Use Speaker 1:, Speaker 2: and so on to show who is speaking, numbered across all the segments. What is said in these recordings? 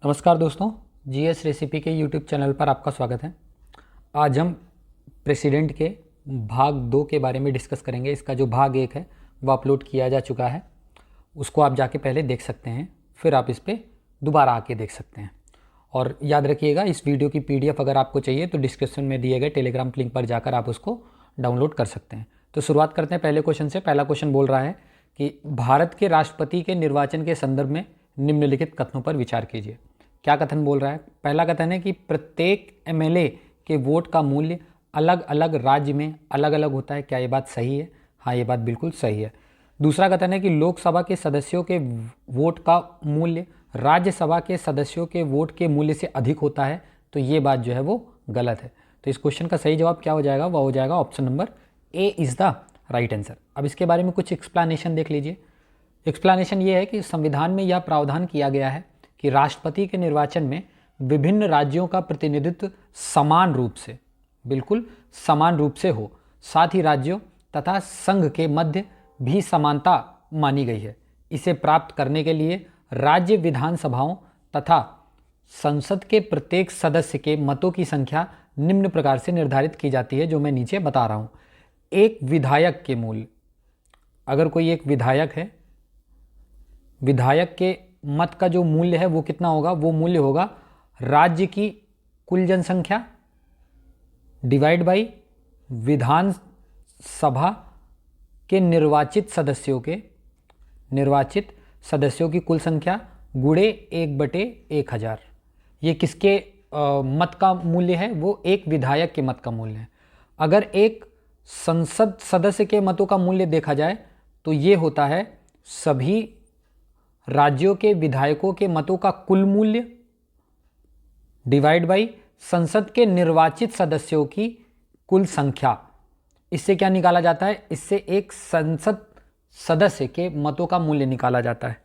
Speaker 1: नमस्कार दोस्तों, GS recipe के यूट्यूब चैनल पर आपका स्वागत है। आज हम प्रेसिडेंट के भाग 2 के बारे में डिस्कस करेंगे। इसका जो भाग 1 है वो अपलोड किया जा चुका है, उसको आप जाके पहले देख सकते हैं, फिर आप इस पर दोबारा आके देख सकते हैं। और याद रखिएगा, इस वीडियो की PDF अगर आपको चाहिए तो डिस्क्रिप्शन में दिए गए टेलीग्राम लिंक पर जाकर आप उसको डाउनलोड कर सकते हैं। तो शुरुआत करते हैं पहले क्वेश्चन से। पहला क्वेश्चन बोल रहा है कि भारत के राष्ट्रपति के निर्वाचन के संदर्भ में निम्नलिखित कथनों पर विचार कीजिए। क्या कथन बोल रहा है? पहला कथन है कि प्रत्येक MLA के वोट का मूल्य अलग अलग राज्य में अलग अलग होता है। क्या ये बात सही है? हाँ, ये बात बिल्कुल सही है। दूसरा कथन है कि लोकसभा के सदस्यों के वोट का मूल्य राज्यसभा के सदस्यों के वोट के मूल्य से अधिक होता है। तो ये बात जो है वो गलत है। तो इस क्वेश्चन का सही जवाब क्या हो जाएगा? वह हो जाएगा option number A is the right answer. अब इसके बारे में कुछ एक्सप्लेनेशन देख लीजिए। एक्सप्लेनेशन ये है कि संविधान में यह प्रावधान किया गया है कि राष्ट्रपति के निर्वाचन में विभिन्न राज्यों का प्रतिनिधित्व समान रूप से, बिल्कुल समान रूप से हो। साथ ही राज्यों तथा संघ के मध्य भी समानता मानी गई है। इसे प्राप्त करने के लिए राज्य विधानसभाओं तथा संसद के प्रत्येक सदस्य के मतों की संख्या निम्न प्रकार से निर्धारित की जाती है, जो मैं नीचे बता रहा हूँ। एक विधायक के मूल्य, अगर कोई एक विधायक है, विधायक के मत का जो मूल्य है वो कितना होगा? वो मूल्य होगा राज्य की कुल जनसंख्या डिवाइड बाई विधानसभा के निर्वाचित सदस्यों की कुल संख्या गुणे 1/1000। ये किसके मत का मूल्य है? वो एक विधायक के मत का मूल्य है। अगर एक संसद सदस्य के मतों का मूल्य देखा जाए तो ये होता है सभी राज्यों के विधायकों के मतों का कुल मूल्य डिवाइड बाई संसद के निर्वाचित सदस्यों की कुल संख्या। इससे क्या निकाला जाता है? इससे एक संसद सदस्य के मतों का मूल्य निकाला जाता है।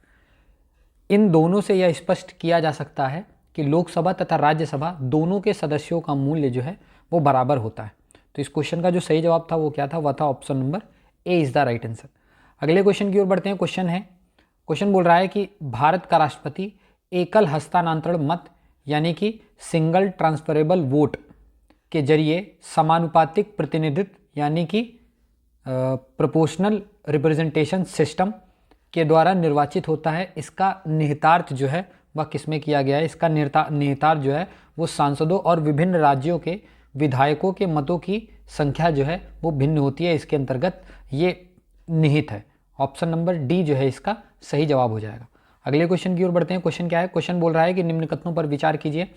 Speaker 1: इन दोनों से यह स्पष्ट किया जा सकता है कि लोकसभा तथा राज्यसभा दोनों के सदस्यों का मूल्य जो है वो बराबर होता है। तो इस क्वेश्चन का जो सही जवाब था वो क्या था? वह था option number A is the right answer. अगले क्वेश्चन की ओर बढ़ते हैं। क्वेश्चन बोल रहा है कि भारत का राष्ट्रपति एकल हस्तांतरण मत यानी कि सिंगल ट्रांसफरेबल वोट के जरिए समानुपातिक प्रतिनिधित्व यानी कि प्रोपोर्शनल रिप्रेजेंटेशन सिस्टम के द्वारा निर्वाचित होता है। इसका निहितार्थ जो है वह किसमें किया गया है? इसका निहितार्थ जो है वो सांसदों और विभिन्न राज्यों के विधायकों के मतों की संख्या जो है वो भिन्न होती है। इसके अंतर्गत ये निहित है। ऑप्शन नंबर डी जो है इसका सही जवाब हो जाएगा। अगले क्वेश्चन की ओर बढ़ते हैं। क्वेश्चन क्या है? क्वेश्चन बोल रहा है कि निम्न कथनों पर विचार कीजिए।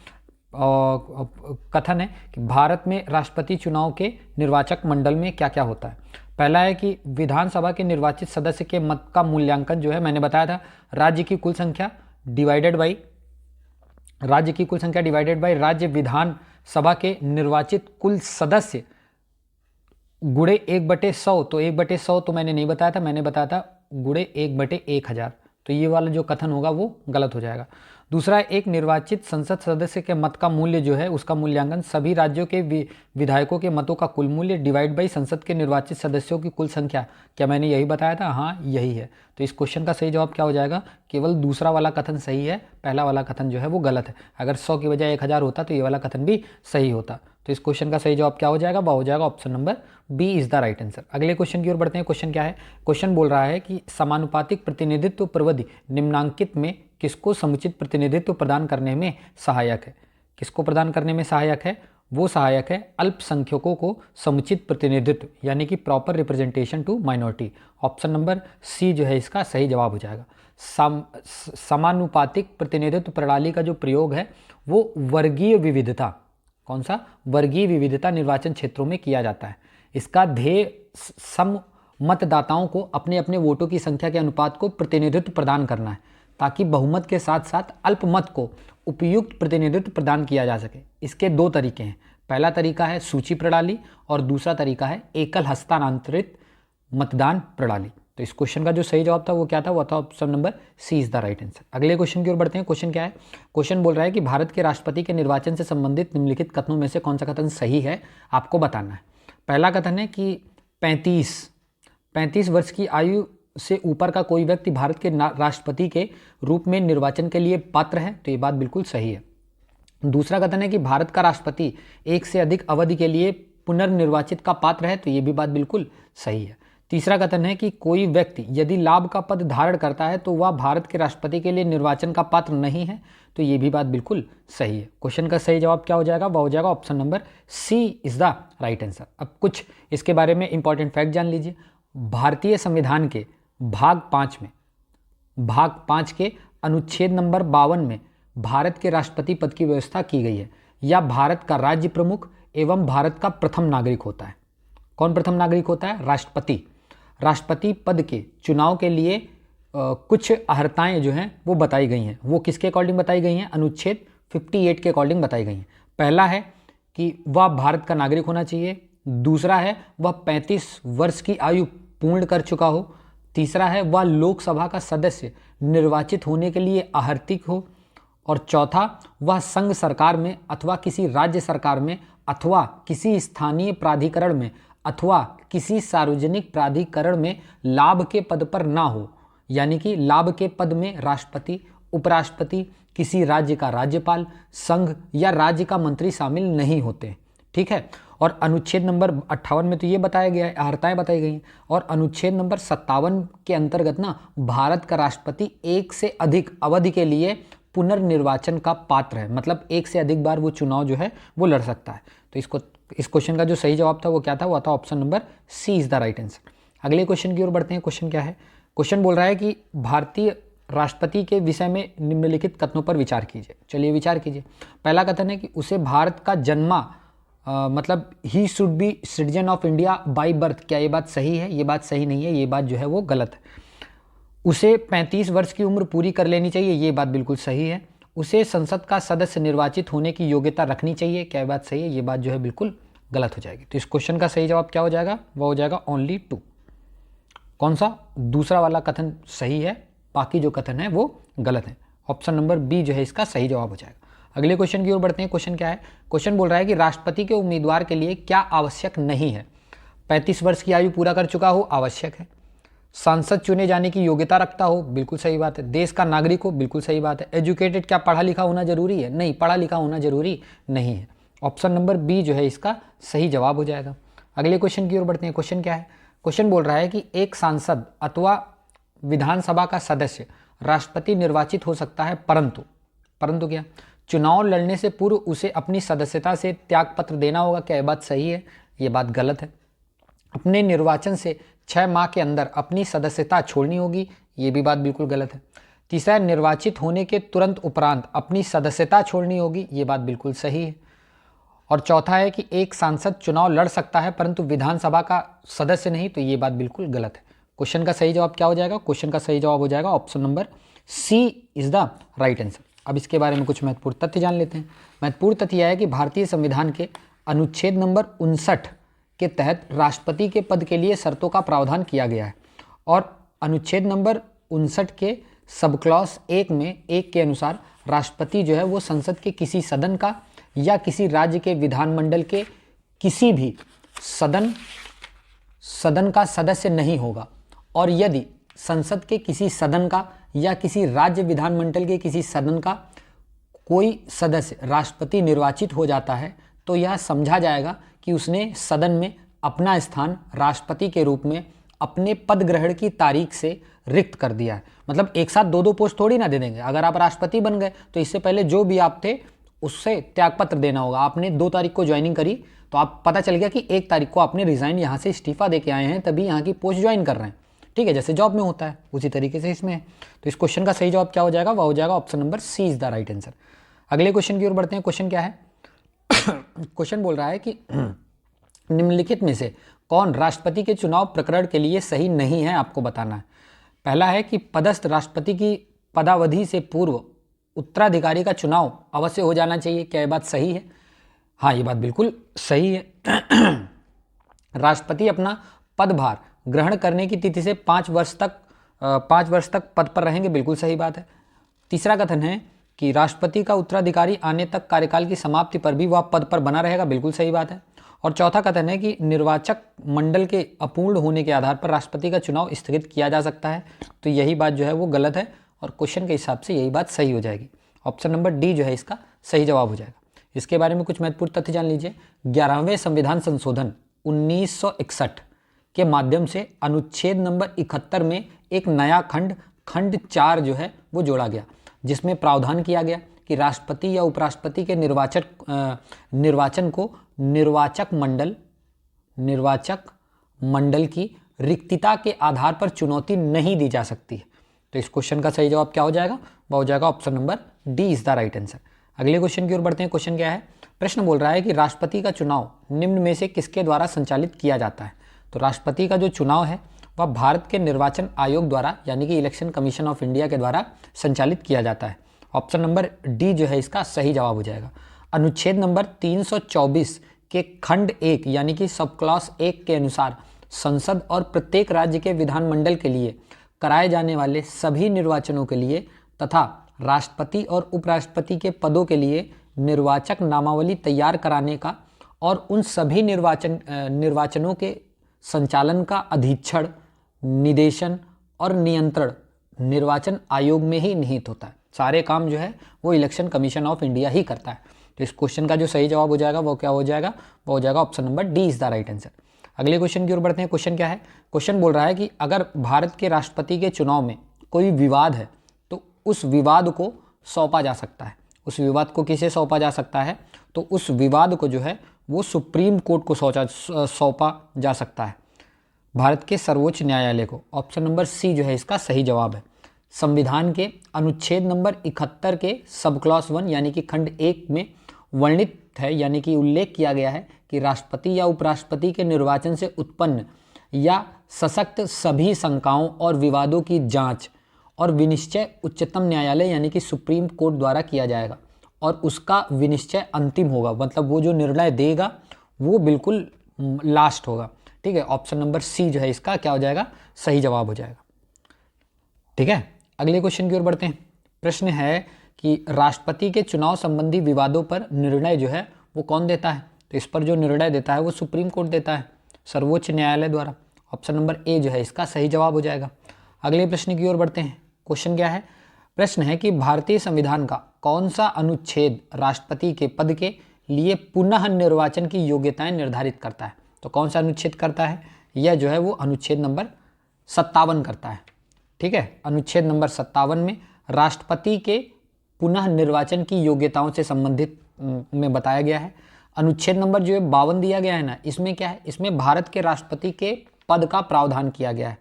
Speaker 1: कथन है कि भारत में राष्ट्रपति चुनाव के निर्वाचक मंडल में क्या क्या होता है। पहला है कि विधानसभा के निर्वाचित सदस्य के मत का मूल्यांकन जो है, मैंने बताया था, राज्य की कुल संख्या डिवाइडेड बाई राज्य विधानसभा के निर्वाचित कुल सदस्य गुणे 1/100। तो 1/100 तो मैंने नहीं बताया था, मैंने बताया था गुणे 1/1000। तो ये वाला जो कथन होगा वो गलत हो जाएगा। दूसरा, एक निर्वाचित संसद सदस्य के मत का मूल्य जो है उसका मूल्यांकन सभी राज्यों के विधायकों के मतों का कुल मूल्य डिवाइड बाई संसद के निर्वाचित सदस्यों की कुल संख्या। क्या मैंने यही बताया था? हाँ, यही है। तो इस क्वेश्चन का सही जवाब क्या हो जाएगा? केवल दूसरा वाला कथन सही है, पहला वाला कथन जो है वो गलत है। अगर 100 की बजाय 1000 होता तो ये वाला कथन भी सही होता। तो इस क्वेश्चन का सही जवाब क्या हो जाएगा? वह हो जाएगा option number B is the right answer. अगले क्वेश्चन की ओर बढ़ते हैं। क्वेश्चन क्या है? क्वेश्चन बोल रहा है कि समानुपातिक प्रतिनिधित्व प्रविधि निम्नांकित में किसको समुचित प्रतिनिधित्व प्रदान करने में सहायक है? किसको प्रदान करने में सहायक है? वो सहायक है अल्पसंख्यकों को समुचित प्रतिनिधित्व यानी कि proper representation to minority. Option number C जो है इसका सही जवाब हो जाएगा। समानुपातिक प्रतिनिधित्व प्रणाली का जो प्रयोग है वो वर्गीय विविधता, कौन सा? वर्गीय विविधता निर्वाचन क्षेत्रों में किया जाता है। इसका ध्येय सम मतदाताओं को अपने अपने वोटों की संख्या के अनुपात को प्रतिनिधित्व प्रदान करना है, ताकि बहुमत के साथ साथ अल्पमत को उपयुक्त प्रतिनिधित्व प्रदान किया जा सके। इसके दो तरीके हैं। पहला तरीका है सूची प्रणाली और दूसरा तरीका है एकल हस्तांतरित मतदान प्रणाली। तो इस क्वेश्चन का जो सही जवाब था वो क्या था? वो था option number C is the right answer. अगले क्वेश्चन की ओर बढ़ते हैं। क्वेश्चन क्या है? क्वेश्चन बोल रहा है कि भारत के राष्ट्रपति के निर्वाचन से संबंधित निम्नलिखित कथनों में से कौन सा कथन सही है, आपको बताना है। पहला कथन है कि 35 वर्ष की आयु से ऊपर का कोई व्यक्ति भारत के राष्ट्रपति के रूप में निर्वाचन के लिए पात्र है, तो ये बात बिल्कुल सही है। दूसरा कथन है कि भारत का राष्ट्रपति एक से अधिक अवधि के लिए पुनर्निर्वाचित का पात्र है, तो ये भी बात बिल्कुल सही है। तीसरा कथन है कि कोई व्यक्ति यदि लाभ का पद धारण करता है तो वह भारत के राष्ट्रपति के लिए निर्वाचन का पात्र नहीं है, तो ये भी बात बिल्कुल सही है। क्वेश्चन का सही जवाब क्या हो जाएगा? वह हो जाएगा option number C is the right answer. अब कुछ इसके बारे में इंपॉर्टेंट फैक्ट जान लीजिए। भारतीय संविधान के भाग 5 के अनुच्छेद नंबर 52 में भारत के राष्ट्रपति पद की व्यवस्था की गई है। या भारत का राज्य प्रमुख एवं भारत का प्रथम नागरिक होता है। कौन प्रथम नागरिक होता है? राष्ट्रपति। राष्ट्रपति पद के चुनाव के लिए कुछ अर्हताएं जो हैं वो बताई गई हैं। वो किसके अकॉर्डिंग बताई गई हैं? अनुच्छेद 58 के अकॉर्डिंग बताई गई हैं। पहला है कि वह भारत का नागरिक होना चाहिए। दूसरा है वह 35 वर्ष की आयु पूर्ण कर चुका हो। तीसरा है वह लोकसभा का सदस्य निर्वाचित होने के लिए आर्थिक हो। और चौथा, वह संघ सरकार में अथवा किसी राज्य सरकार में अथवा किसी स्थानीय प्राधिकरण में अथवा किसी सार्वजनिक प्राधिकरण में लाभ के पद पर ना हो। यानी कि लाभ के पद में राष्ट्रपति, उपराष्ट्रपति, किसी राज्य का राज्यपाल, संघ या राज्य का मंत्री शामिल नहीं होते। ठीक है। और अनुच्छेद नंबर 58 में तो ये बताया गया है, अर्हताएं बताई गई हैं। और अनुच्छेद नंबर 57 के अंतर्गत ना भारत का राष्ट्रपति एक से अधिक अवधि के लिए पुनर्निर्वाचन का पात्र है। मतलब एक से अधिक बार वो चुनाव जो है वो लड़ सकता है। तो इस क्वेश्चन का जो सही जवाब था वो क्या था? वो था option number C is the right answer. अगले क्वेश्चन की ओर बढ़ते हैं। क्वेश्चन क्या है? क्वेश्चन बोल रहा है कि भारतीय राष्ट्रपति के विषय में निम्नलिखित कथनों पर विचार कीजिए। चलिए विचार कीजिए। पहला कथन है कि उसे भारत का जन्मा मतलब he should be citizen of India by birth. क्या ये बात सही है? ये बात सही नहीं है, ये बात जो है वो गलत है। उसे 35 वर्ष की उम्र पूरी कर लेनी चाहिए। ये बात बिल्कुल सही है। उसे संसद का सदस्य निर्वाचित होने की योग्यता रखनी चाहिए। क्या ये बात सही है? ये बात जो है बिल्कुल गलत हो जाएगी। तो इस क्वेश्चन का सही जवाब क्या हो जाएगा? वह हो जाएगा ओनली 2। कौन सा? दूसरा वाला कथन सही है, बाकी जो कथन है वो गलत है। ऑप्शन नंबर बी जो है इसका सही जवाब हो जाएगा। अगले क्वेश्चन की ओर बढ़ते हैं। क्वेश्चन क्या है? क्वेश्चन बोल रहा है कि राष्ट्रपति के उम्मीदवार के लिए क्या आवश्यक नहीं है? 35 वर्ष की आयु पूरा कर चुका हो, आवश्यक है। सांसद चुने जाने की योग्यता रखता हो, बिल्कुल सही बात है। देश का नागरिक हो, बिल्कुल सही बात है। एजुकेटेड, क्या पढ़ा लिखा होना जरूरी है? नहीं, पढ़ा लिखा होना जरूरी नहीं है। ऑप्शन नंबर बी जो है इसका सही जवाब हो जाएगा। अगले क्वेश्चन की ओर बढ़ते हैं। क्वेश्चन क्या है? क्वेश्चन बोल रहा है कि एक सांसद अथवा विधानसभा का सदस्य राष्ट्रपति निर्वाचित हो सकता है, परंतु क्या? चुनाव लड़ने से पूर्व उसे अपनी सदस्यता से त्यागपत्र देना होगा। क्या ये बात सही है? ये बात गलत है। अपने निर्वाचन से 6 माह के अंदर अपनी सदस्यता छोड़नी होगी। ये भी बात बिल्कुल गलत है। तीसरा, निर्वाचित होने के तुरंत उपरांत अपनी सदस्यता छोड़नी होगी। ये बात बिल्कुल सही है। और चौथा है कि एक सांसद चुनाव लड़ सकता है परंतु विधानसभा का सदस्य नहीं, तो ये बात बिल्कुल गलत है। क्वेश्चन का सही जवाब क्या हो जाएगा? क्वेश्चन का सही जवाब हो जाएगा option number C is the right answer. अब इसके बारे में कुछ महत्वपूर्ण तथ्य जान लेते हैं। महत्वपूर्ण तथ्य यह है कि भारतीय संविधान के अनुच्छेद नंबर 59 के तहत राष्ट्रपति के पद के लिए शर्तों का प्रावधान किया गया है। और अनुच्छेद नंबर 59 के सब क्लॉज 1 में 1 के अनुसार राष्ट्रपति जो है वो संसद के किसी सदन का या किसी राज्य के विधानमंडल के किसी भी सदन का सदस्य नहीं होगा। और यदि संसद के किसी सदन का या किसी राज्य विधानमंडल के किसी सदन का कोई सदस्य राष्ट्रपति निर्वाचित हो जाता है तो यह समझा जाएगा कि उसने सदन में अपना स्थान राष्ट्रपति के रूप में अपने पद ग्रहण की तारीख से रिक्त कर दिया है। मतलब एक साथ 2-2 पोस्ट थोड़ी ना दे देंगे। अगर आप राष्ट्रपति बन गए तो इससे पहले जो भी आप थे उससे त्यागपत्र देना होगा। आपने 2 तारीख को ज्वाइनिंग करी तो आप पता चल गया कि 1 तारीख को आपने रिजाइन यहाँ से इस्तीफा दे के आए हैं, तभी यहाँ की पोस्ट ज्वाइन कर रहे हैं। ठीक है, जैसे जॉब में होता है उसी तरीके से इसमें है। तो इस क्वेश्चन का सही जवाब क्या हो जाएगा? वह हो जाएगा option number C is the right answer. अगले क्वेश्चन की ओर बढ़ते हैं। क्वेश्चन क्या है? क्वेश्चन बोल रहा है कि निम्नलिखित में से कौन राष्ट्रपति के चुनाव प्रकरण के लिए सही नहीं है, आपको बताना है। पहला है कि पदस्थ राष्ट्रपति की पदावधि से पूर्व उत्तराधिकारी का चुनाव अवश्य हो जाना चाहिए। क्या ये बात सही है? हाँ, ये बात बिल्कुल सही है। राष्ट्रपति अपना पदभार ग्रहण करने की तिथि से 5 वर्ष तक पद पर रहेंगे। बिल्कुल सही बात है। तीसरा कथन है कि राष्ट्रपति का उत्तराधिकारी आने तक कार्यकाल की समाप्ति पर भी वह पद पर बना रहेगा। बिल्कुल सही बात है। और चौथा कथन है कि निर्वाचक मंडल के अपूर्ण होने के आधार पर राष्ट्रपति का चुनाव स्थगित किया जा सकता है। तो यही बात जो है वो गलत है और क्वेश्चन के हिसाब से यही बात सही हो जाएगी। ऑप्शन नंबर डी जो है इसका सही जवाब हो जाएगा। इसके बारे में कुछ महत्वपूर्ण तथ्य जान लीजिए। 11वें संविधान संशोधन 1961 के माध्यम से अनुच्छेद नंबर 71 में एक नया खंड 4 जो है वो जोड़ा गया, जिसमें प्रावधान किया गया कि राष्ट्रपति या उपराष्ट्रपति के निर्वाचन को निर्वाचक मंडल की रिक्तता के आधार पर चुनौती नहीं दी जा सकती है। तो इस क्वेश्चन का सही जवाब क्या हो जाएगा? वह हो जाएगा option number D is the right answer. अगले क्वेश्चन की ओर बढ़ते हैं। क्वेश्चन क्या है? प्रश्न बोल रहा है कि राष्ट्रपति का चुनाव निम्न में से किसके द्वारा संचालित किया जाता है? तो राष्ट्रपति का जो चुनाव है वह भारत के निर्वाचन आयोग द्वारा यानी कि इलेक्शन कमीशन ऑफ इंडिया के द्वारा संचालित किया जाता है। ऑप्शन नंबर डी जो है इसका सही जवाब हो जाएगा। अनुच्छेद नंबर 324 के खंड 1 यानी कि सब क्लॉस 1 के अनुसार संसद और प्रत्येक राज्य के विधानमंडल के लिए कराए जाने वाले सभी निर्वाचनों के लिए तथा राष्ट्रपति और उपराष्ट्रपति के पदों के लिए निर्वाचक नामावली तैयार कराने का और उन सभी निर्वाचनों के संचालन का अधीक्षण, निदेशन और नियंत्रण निर्वाचन आयोग में ही निहित होता है। सारे काम जो है वो इलेक्शन कमीशन ऑफ इंडिया ही करता है। तो इस क्वेश्चन का जो सही जवाब हो जाएगा वो क्या हो जाएगा? वो हो जाएगा option number D is the right answer. अगले क्वेश्चन की ओर बढ़ते हैं। क्वेश्चन क्या है? क्वेश्चन बोल रहा है कि अगर भारत के राष्ट्रपति के चुनाव में कोई विवाद है तो उस विवाद को सौंपा जा सकता है। उस विवाद को किसे सौंपा जा सकता है? तो उस विवाद को जो है वो सुप्रीम कोर्ट को सौंपा जा सकता है, भारत के सर्वोच्च न्यायालय को। ऑप्शन नंबर सी जो है इसका सही जवाब है। संविधान के अनुच्छेद नंबर 71 के सब क्लॉस 1 यानी कि खंड 1 में वर्णित है यानी कि उल्लेख किया गया है कि राष्ट्रपति या उपराष्ट्रपति के निर्वाचन से उत्पन्न या सशक्त सभी शंकाओं और विवादों की जांच और विनिश्चय उच्चतम न्यायालय यानी कि सुप्रीम कोर्ट द्वारा किया जाएगा और उसका विनिश्चय अंतिम होगा, मतलब वो जो निर्णय देगा वो बिल्कुल लास्ट होगा। ठीक है, ऑप्शन नंबर सी जो है इसका क्या हो जाएगा? सही जवाब हो जाएगा। ठीक है, अगले क्वेश्चन की ओर बढ़ते हैं। प्रश्न है कि राष्ट्रपति के चुनाव संबंधी विवादों पर निर्णय जो है वो कौन देता है? तो इस पर जो निर्णय देता है वो सुप्रीम कोर्ट देता है, सर्वोच्च न्यायालय द्वारा। ऑप्शन नंबर ए जो है इसका सही जवाब हो जाएगा। अगले प्रश्न की ओर बढ़ते हैं। क्वेश्चन क्या है? प्रश्न है कि भारतीय संविधान का कौन सा अनुच्छेद राष्ट्रपति के पद के लिए पुनः निर्वाचन की योग्यताएं निर्धारित करता है? तो कौन सा अनुच्छेद करता है? यह जो है वो अनुच्छेद नंबर 57 करता है। ठीक है, अनुच्छेद नंबर 57 में राष्ट्रपति के पुनः निर्वाचन की योग्यताओं से संबंधित में बताया गया है। अनुच्छेद नंबर जो है 52 दिया गया है ना, इसमें क्या है? इसमें भारत के राष्ट्रपति के पद का प्रावधान किया गया है।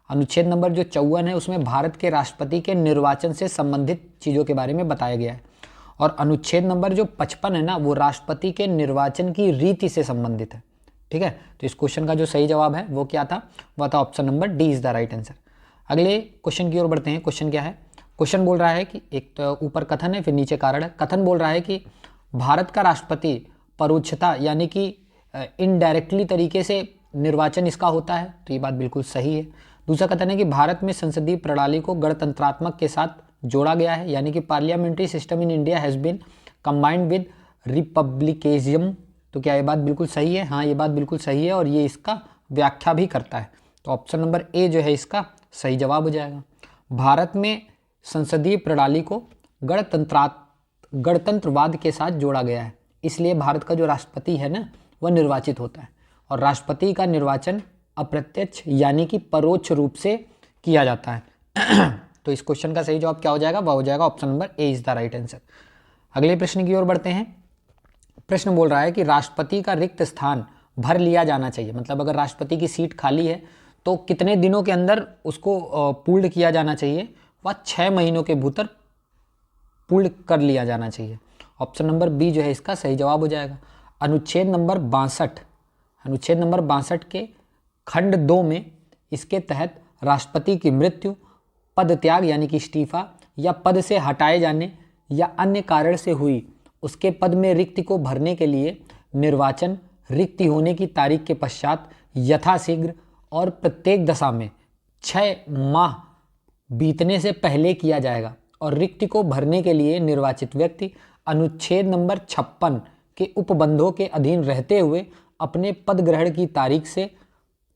Speaker 1: अनुच्छेद नंबर जो 54 है उसमें भारत के राष्ट्रपति के निर्वाचन से संबंधित चीज़ों के बारे में बताया गया है। और अनुच्छेद नंबर जो 55 है ना, वो राष्ट्रपति के निर्वाचन की रीति से संबंधित है। ठीक है, तो इस क्वेश्चन का जो सही जवाब है वो क्या था? वह था option number D is the right answer. अगले क्वेश्चन की ओर बढ़ते हैं। क्वेश्चन क्या है? क्वेश्चन बोल रहा है कि एक तो ऊपर कथन है फिर नीचे कारण है। कथन बोल रहा है कि भारत का राष्ट्रपति परोक्षता यानी कि इनडायरेक्टली तरीके से निर्वाचन इसका होता है, तो ये बात बिल्कुल सही है। दूसरा कथन है कि भारत में संसदीय प्रणाली को गणतंत्रात्मक के साथ जोड़ा गया है यानी कि parliamentary system in India has been combined with republicanism. तो क्या ये बात बिल्कुल सही है? हाँ, ये बात बिल्कुल सही है और ये इसका व्याख्या भी करता है। तो ऑप्शन नंबर ए जो है इसका सही जवाब हो जाएगा। भारत में संसदीय प्रणाली को गणतंत्रवाद के साथ जोड़ा गया है, इसलिए भारत का जो राष्ट्रपति है ना वह निर्वाचित होता है और राष्ट्रपति का निर्वाचन अप्रत्यक्ष यानी कि परोक्ष रूप से किया जाता है। तो इस क्वेश्चन का सही जवाब क्या हो जाएगा? वह हो जाएगा option number A is the right answer. अगले प्रश्न की ओर बढ़ते हैं। प्रश्न बोल रहा है कि राष्ट्रपति का रिक्त स्थान भर लिया जाना चाहिए, मतलब अगर राष्ट्रपति की सीट खाली है तो कितने दिनों के अंदर उसको पूर्ण किया जाना चाहिए? वह 6 महीनों के भीतर पूर्ण कर लिया जाना चाहिए। ऑप्शन नंबर बी जो है इसका सही जवाब हो जाएगा। अनुच्छेद नंबर 62 के खंड 2 में इसके तहत राष्ट्रपति की मृत्यु, पद त्याग यानी कि इस्तीफा या पद से हटाए जाने या अन्य कारण से हुई उसके पद में रिक्ति को भरने के लिए निर्वाचन रिक्ति होने की तारीख के पश्चात यथाशीघ्र और प्रत्येक दशा में 6 माह बीतने से पहले किया जाएगा और रिक्ति को भरने के लिए निर्वाचित व्यक्ति अनुच्छेद नंबर 56 के उपबंधों के अधीन रहते हुए अपने पद ग्रहण की तारीख से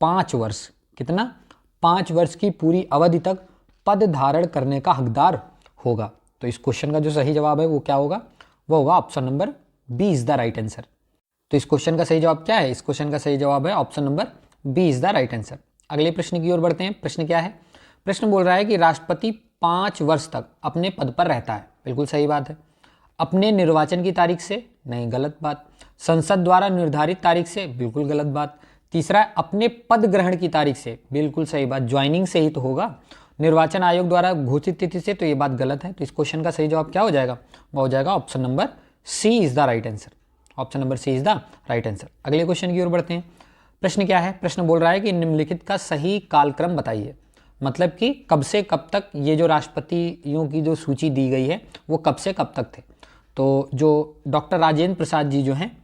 Speaker 1: 5 वर्ष, कितना, 5 वर्ष की पूरी अवधि तक पद धारण करने का हकदार होगा। तो इस क्वेश्चन का जो सही जवाब है वो क्या होगा, वो होगा option number B is the right answer. तो इस क्वेश्चन का सही जवाब क्या है, इस क्वेश्चन का सही जवाब है option number B is the right answer. अगले प्रश्न की ओर बढ़ते हैं। प्रश्न क्या है, प्रश्न बोल रहा है कि राष्ट्रपति 5 वर्ष तक अपने पद पर रहता है, बिल्कुल सही बात है। अपने निर्वाचन की तारीख से, नहीं, गलत बात। संसद द्वारा निर्धारित तारीख से, बिल्कुल गलत बात। तीसरा, अपने पद ग्रहण की तारीख से, बिल्कुल सही बात, ज्वाइनिंग से ही तो होगा, निर्वाचन आयोग द्वारा घोषित तिथि से, तो ये बात गलत है। तो इस क्वेश्चन का सही जवाब क्या हो जाएगा, वो हो जाएगा option number C is the right answer. Option number C is the right answer. अगले क्वेश्चन की ओर बढ़ते हैं। प्रश्न क्या है, प्रश्न बोल रहा है कि निम्नलिखित का सही कालक्रम बताइए, मतलब कि कब से कब तक ये जो राष्ट्रपतियों की जो सूची दी गई है वो कब से कब तक थे। तो जो डॉक्टर राजेंद्र प्रसाद जी जो हैं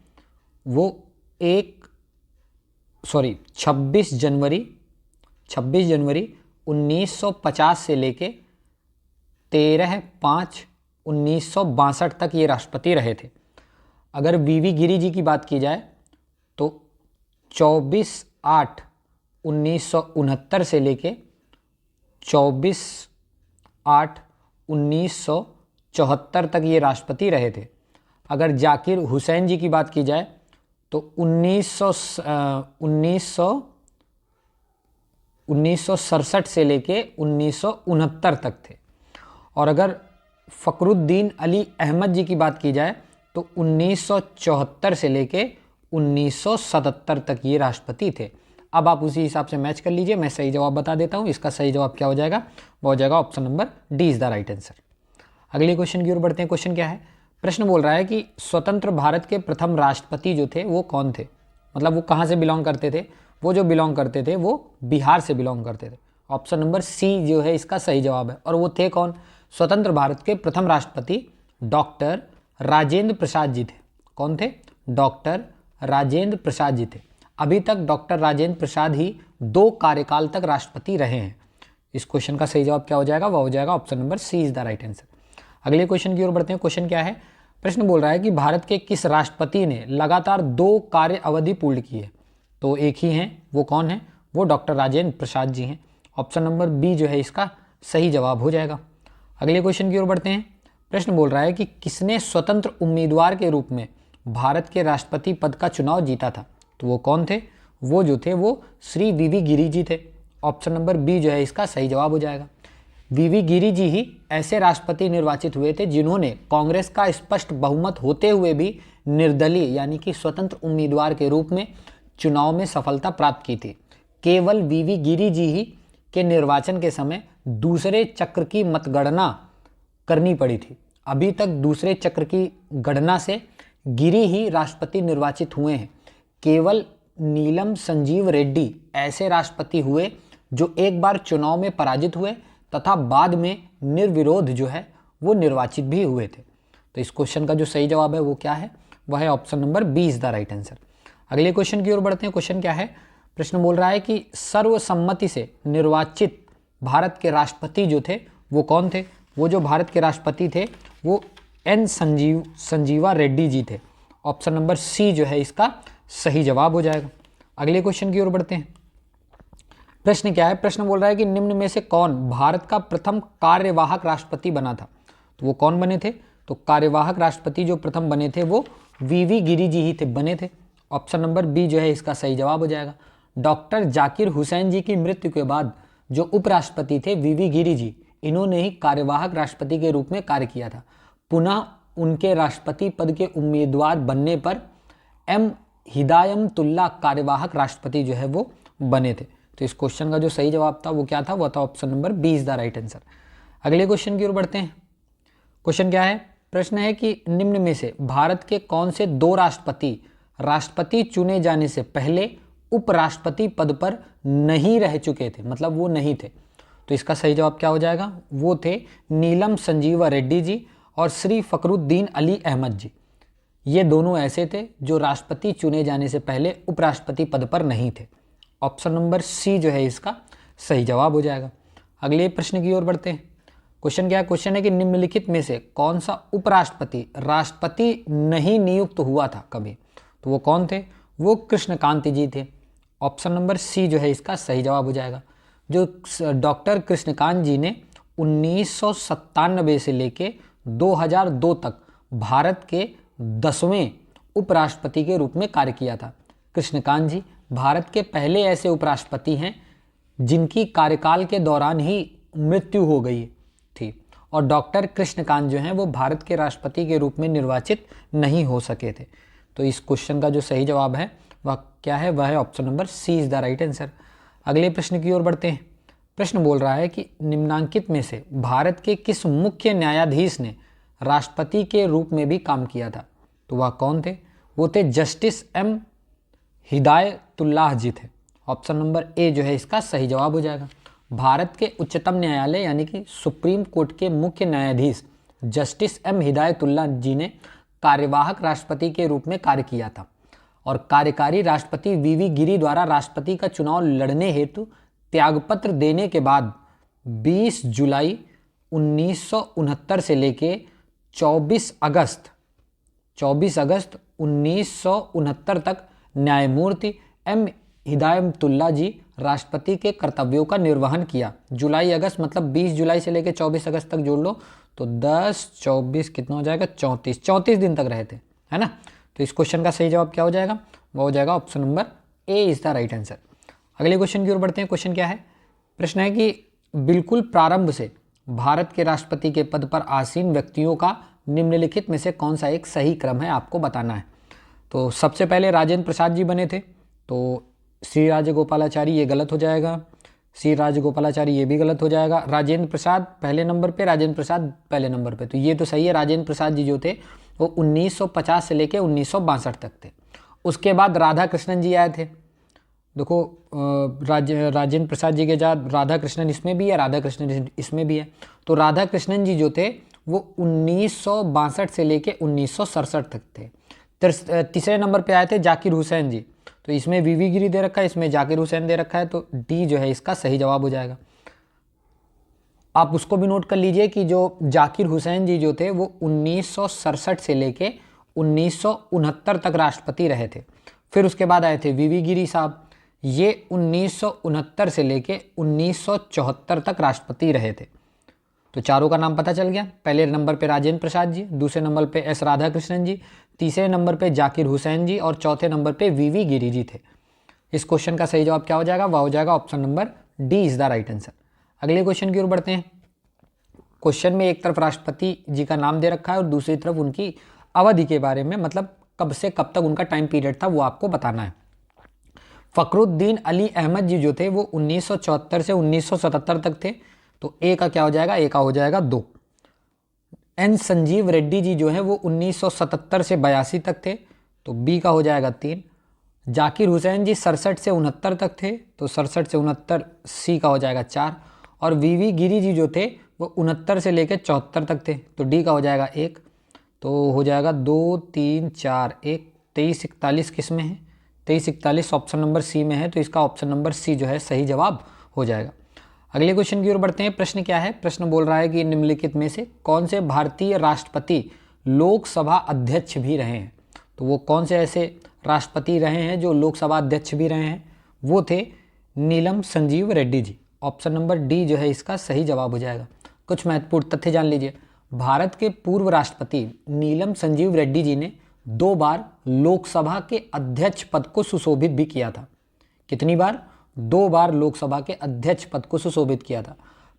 Speaker 1: वो 26 जनवरी 1950 से लेके 13/5/1962 तक ये राष्ट्रपति रहे थे। अगर वीवी गिरी जी की बात की जाए तो 24/8/1969 से लेके 24/8/1974 तक ये राष्ट्रपति रहे थे। अगर जाकिर हुसैन जी की बात की जाए तो 1967 से लेके 1969 तक थे। और अगर फ़खरुद्दीन अली अहमद जी की बात की जाए तो 1974 से लेके 1977 तक ये राष्ट्रपति थे। अब आप उसी हिसाब से मैच कर लीजिए, मैं सही जवाब बता देता हूँ। इसका सही जवाब क्या हो जाएगा, वो हो जाएगा option number D is the right answer. अगले क्वेश्चन की ओर बढ़ते हैं। क्वेश्चन क्या है, प्रश्न बोल रहा है कि स्वतंत्र भारत के प्रथम राष्ट्रपति जो थे वो कौन थे, मतलब वो कहाँ से बिलोंग करते थे, वो जो बिलोंग करते थे वो बिहार से बिलोंग करते थे। ऑप्शन नंबर सी जो है इसका सही जवाब है। और वो थे कौन, स्वतंत्र भारत के प्रथम राष्ट्रपति डॉक्टर राजेंद्र प्रसाद जी थे। कौन थे, डॉक्टर राजेंद्र प्रसाद जी थे। अभी तक डॉक्टर राजेंद्र प्रसाद ही 2 कार्यकाल तक राष्ट्रपति रहे हैं। इस क्वेश्चन का सही जवाब क्या हो जाएगा, वह हो जाएगा option number C is the right answer. अगले क्वेश्चन की ओर बढ़ते हैं। क्वेश्चन क्या है, प्रश्न बोल रहा है कि भारत के किस राष्ट्रपति ने लगातार 2 कार्य अवधि पूर्ण की है। तो एक ही हैं, वो कौन है, वो डॉक्टर राजेंद्र प्रसाद जी हैं। ऑप्शन नंबर बी जो है इसका सही जवाब हो जाएगा। अगले क्वेश्चन की ओर बढ़ते हैं। प्रश्न बोल रहा है कि किसने स्वतंत्र उम्मीदवार के रूप में भारत के राष्ट्रपति पद का चुनाव जीता था। तो वो कौन थे, वो जो थे वो श्री वीवी गिरी जी थे। ऑप्शन नंबर बी जो है इसका सही जवाब हो जाएगा। वीवी गिरी जी ही ऐसे राष्ट्रपति निर्वाचित हुए थे जिन्होंने कांग्रेस का स्पष्ट बहुमत होते हुए भी निर्दलीय यानी कि स्वतंत्र उम्मीदवार के रूप में चुनाव में सफलता प्राप्त की थी। केवल वीवी गिरी जी ही के निर्वाचन के समय दूसरे चक्र की मतगणना करनी पड़ी थी। अभी तक दूसरे चक्र की गणना से गिरी ही राष्ट्रपति निर्वाचित हुए हैं। केवल नीलम संजीव रेड्डी ऐसे राष्ट्रपति हुए जो एक बार चुनाव में पराजित हुए तथा बाद में निर्विरोध जो है वो निर्वाचित भी हुए थे। तो इस क्वेश्चन का जो सही जवाब है वो क्या है, वह है option number B is the right answer. अगले क्वेश्चन की ओर बढ़ते हैं। क्वेश्चन क्या है, प्रश्न बोल रहा है कि सर्वसम्मति से निर्वाचित भारत के राष्ट्रपति जो थे वो कौन थे। वो जो भारत के राष्ट्रपति थे वो एन संजीवा रेड्डी जी थे। ऑप्शन नंबर सी जो है इसका सही जवाब हो जाएगा। अगले क्वेश्चन की ओर बढ़ते हैं। प्रश्न क्या है, प्रश्न बोल रहा है कि निम्न में से कौन भारत का प्रथम कार्यवाहक राष्ट्रपति बना था। तो वो कौन बने थे, तो कार्यवाहक राष्ट्रपति जो प्रथम बने थे वो वीवी गिरी जी ही थे, बने थे। ऑप्शन नंबर बी जो है इसका सही जवाब हो जाएगा। डॉक्टर जाकिर हुसैन जी की मृत्यु के बाद जो उपराष्ट्रपति थे वीवी गिरी जी, इन्होंने ही कार्यवाहक राष्ट्रपति के रूप में कार्य किया था। पुनः उनके राष्ट्रपति पद के उम्मीदवार बनने पर एम हिदायतुल्लाह कार्यवाहक राष्ट्रपति जो है वो बने थे। तो इस क्वेश्चन का जो सही जवाब था वो क्या था, वो था option number B is the right answer. अगले क्वेश्चन की ओर बढ़ते हैं। क्वेश्चन क्या है, प्रश्न है कि निम्न में से भारत के कौन से 2 राष्ट्रपति चुने जाने से पहले उपराष्ट्रपति पद पर नहीं रह चुके थे, मतलब वो नहीं थे। तो इसका सही जवाब क्या हो जाएगा, वो थे नीलम संजीवा रेड्डी जी और श्री फ़खरुद्दीन अली अहमद जी। ये दोनों ऐसे थे जो राष्ट्रपति चुने जाने से पहले उपराष्ट्रपति पद पर नहीं थे। ऑप्शन नंबर सी जो है इसका सही जवाब हो जाएगा। अगले प्रश्न की ओर बढ़ते हैं। क्वेश्चन क्या है, क्वेश्चन है कि निम्नलिखित में से कौन सा उपराष्ट्रपति राष्ट्रपति नहीं नियुक्त हुआ था कभी। तो वो कौन थे, वो कृष्णकांत जी थे। ऑप्शन नंबर सी जो है इसका सही जवाब हो जाएगा। जो डॉक्टर कृष्णकांत जी ने 1997 से लेके 2002 तक भारत के 10वें उपराष्ट्रपति के रूप में कार्य किया था। कृष्णकांत जी भारत के पहले ऐसे उपराष्ट्रपति हैं जिनकी कार्यकाल के दौरान ही मृत्यु हो गई थी, और डॉक्टर कृष्णकांत जो हैं वो भारत के राष्ट्रपति के रूप में निर्वाचित नहीं हो सके थे। तो इस क्वेश्चन का जो सही जवाब है वह क्या है, वह है option number C is the right answer. अगले प्रश्न की ओर बढ़ते हैं। प्रश्न बोल रहा है कि निम्नांकित में से भारत के किस मुख्य न्यायाधीश ने राष्ट्रपति के रूप में भी काम किया था? तो वह कौन थे? वो थे जस्टिस एम हिदायतुल्लाह जी थे। ऑप्शन नंबर ए जो है इसका सही जवाब हो जाएगा। भारत के उच्चतम न्यायालय यानी कि सुप्रीम कोर्ट के मुख्य न्यायाधीश जस्टिस एम हिदायतुल्लाह जी ने कार्यवाहक राष्ट्रपति के रूप में कार्य किया था, और कार्यकारी राष्ट्रपति वीवी गिरी द्वारा राष्ट्रपति का चुनाव लड़ने हेतु त्यागपत्र देने के बाद 20 जुलाई 1969 से लेके 24 अगस्त 1969 तक न्यायमूर्ति एम हिदायतुल्लाह जी राष्ट्रपति के कर्तव्यों का निर्वहन किया। जुलाई अगस्त मतलब 20 जुलाई से लेकर 24 अगस्त तक जोड़ लो तो 10 24 कितना हो जाएगा, 34 दिन तक रहे थे, है ना। तो इस क्वेश्चन का सही जवाब क्या हो जाएगा? वो हो जाएगा option number A is the right answer. अगले क्वेश्चन की ओर बढ़ते हैं। क्वेश्चन क्या है? प्रश्न है कि बिल्कुल प्रारंभ से भारत के राष्ट्रपति के पद पर आसीन व्यक्तियों का निम्नलिखित में से कौन सा एक सही क्रम है, आपको बताना है। तो सबसे पहले राजेंद्र प्रसाद जी बने थे, तो श्री राजगोपालाचारी ये गलत हो जाएगा, श्री राजगोपालाचारी ये भी गलत हो जाएगा। राजेंद्र प्रसाद पहले नंबर पे, राजेंद्र प्रसाद पहले नंबर पे, तो ये तो सही है। राजेंद्र प्रसाद जी जो थे वो 1950 से लेके 1962 तक थे। उसके बाद राधा कृष्णन जी आए थे। देखो राजेंद्र प्रसाद जी के साथ राधा कृष्णन इसमें भी है, राधा कृष्णन इसमें भी है। तो राधा कृष्णन जी जो थे वो 1962 से लेके 1967 तक थे। तीसरे नंबर पे आए थे जाकिर हुसैन जी, तो इसमें वीवी गिरी दे रखा है, इसमें जाकिर हुसैन दे रखा है, तो डी जो है इसका सही जवाब हो जाएगा। आप उसको भी नोट कर लीजिए कि जो जाकिर हुसैन जी जो थे वो 1967 से लेके 1969 तक राष्ट्रपति रहे थे। फिर उसके बाद आए थे वीवी गिरी साहब, ये 1969 से लेके 1974 तक राष्ट्रपति रहे थे। तो चारों का नाम पता चल गया। पहले नंबर पे राजेंद्र प्रसाद जी, दूसरे नंबर पे एस राधा कृष्णन जी, तीसरे नंबर पे जाकिर हुसैन जी और चौथे नंबर पे वीवी गिरी जी थे। इस क्वेश्चन का सही जवाब क्या हो जाएगा? वह हो जाएगा option number D is the right answer. अगले क्वेश्चन की ओर बढ़ते हैं। क्वेश्चन में एक तरफ राष्ट्रपति जी का नाम दे रखा है और दूसरी तरफ उनकी अवधि के बारे में, मतलब कब से कब तक उनका टाइम पीरियड था, वो आपको बताना है। फखरुद्दीन अली अहमद जी जो थे वो 1974 से 1977 तक थे, तो ए का क्या हो जाएगा? ए का हो जाएगा 2। एन संजीव रेड्डी जी जो है वो 1977 से 82 तक थे, तो बी का हो जाएगा 3। जाकिर हुसैन जी 67 से 69 तक थे, तो 67 से 69 सी का हो जाएगा 4। और वीवी गिरी जी जो थे वो 69 से लेकर 74 तक थे, तो डी का हो जाएगा 1। तो हो जाएगा 2 3 4 1। 23 41 किस में है? 23 41 ऑप्शन नंबर सी में है, तो इसका ऑप्शन नंबर सी जो है सही जवाब हो जाएगा। अगले क्वेश्चन की ओर बढ़ते हैं। प्रश्न क्या है? प्रश्न बोल रहा है कि निम्नलिखित में से कौन से भारतीय राष्ट्रपति लोकसभा अध्यक्ष भी रहे हैं? तो वो कौन से ऐसे राष्ट्रपति रहे हैं जो लोकसभा अध्यक्ष भी रहे हैं? वो थे नीलम Sanjeev Reddy ji. Option number D जो है इसका सही जवाब हो जाएगा। कुछ महत्वपूर्ण तथ्य जान लीजिए। भारत के पूर्व राष्ट्रपति नीलम संजीव रेड्डी जी ने 2 बार लोकसभा के अध्यक्ष पद को सुशोभित भी किया था। कितनी बार? 2 बार लोकसभा के अध्यक्ष पद को सुशोभित किया था।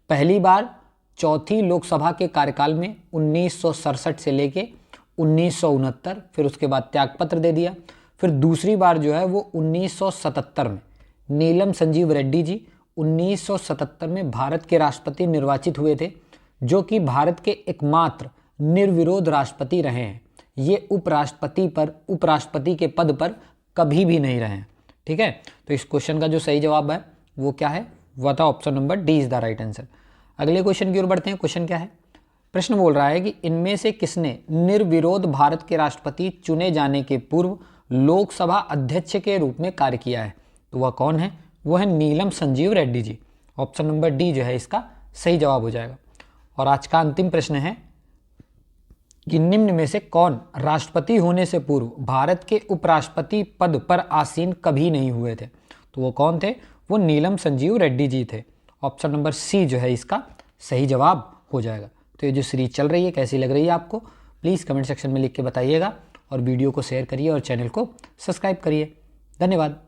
Speaker 1: पहली बार चौथी लोकसभा के कार्यकाल में 1967 से लेके 1969, फिर उसके बाद त्यागपत्र दे दिया। फिर दूसरी बार जो है वो 1977 में नीलम संजीव रेड्डी जी 1977 में भारत के राष्ट्रपति निर्वाचित हुए थे, जो कि भारत के एकमात्र निर्विरोध राष्ट्रपति रहे हैं। ये उपराष्ट्रपति के पद पर कभी भी नहीं रहे हैं। ठीक है, तो इस क्वेश्चन का जो सही जवाब है वो क्या है? वह था option number D is the right answer. अगले क्वेश्चन की ओर बढ़ते हैं। क्वेश्चन क्या है? प्रश्न बोल रहा है कि इनमें से किसने निर्विरोध भारत के राष्ट्रपति चुने जाने के पूर्व लोकसभा अध्यक्ष के रूप में कार्य किया है? तो वह कौन है? वो है नीलम Sanjeev Reddy ji. Option number D जो है इसका सही जवाब हो जाएगा। और आज का अंतिम प्रश्न है कि निम्न में से कौन राष्ट्रपति होने से पूर्व भारत के उपराष्ट्रपति पद पर आसीन कभी नहीं हुए थे? तो वो कौन थे? वो नीलम संजीव रेड्डी जी थे। ऑप्शन नंबर सी जो है इसका सही जवाब हो जाएगा। तो ये जो सीरीज चल रही है कैसी लग रही है आपको, प्लीज़ कमेंट सेक्शन में लिख के बताइएगा और वीडियो को शेयर करिए और चैनल को सब्सक्राइब करिए। धन्यवाद।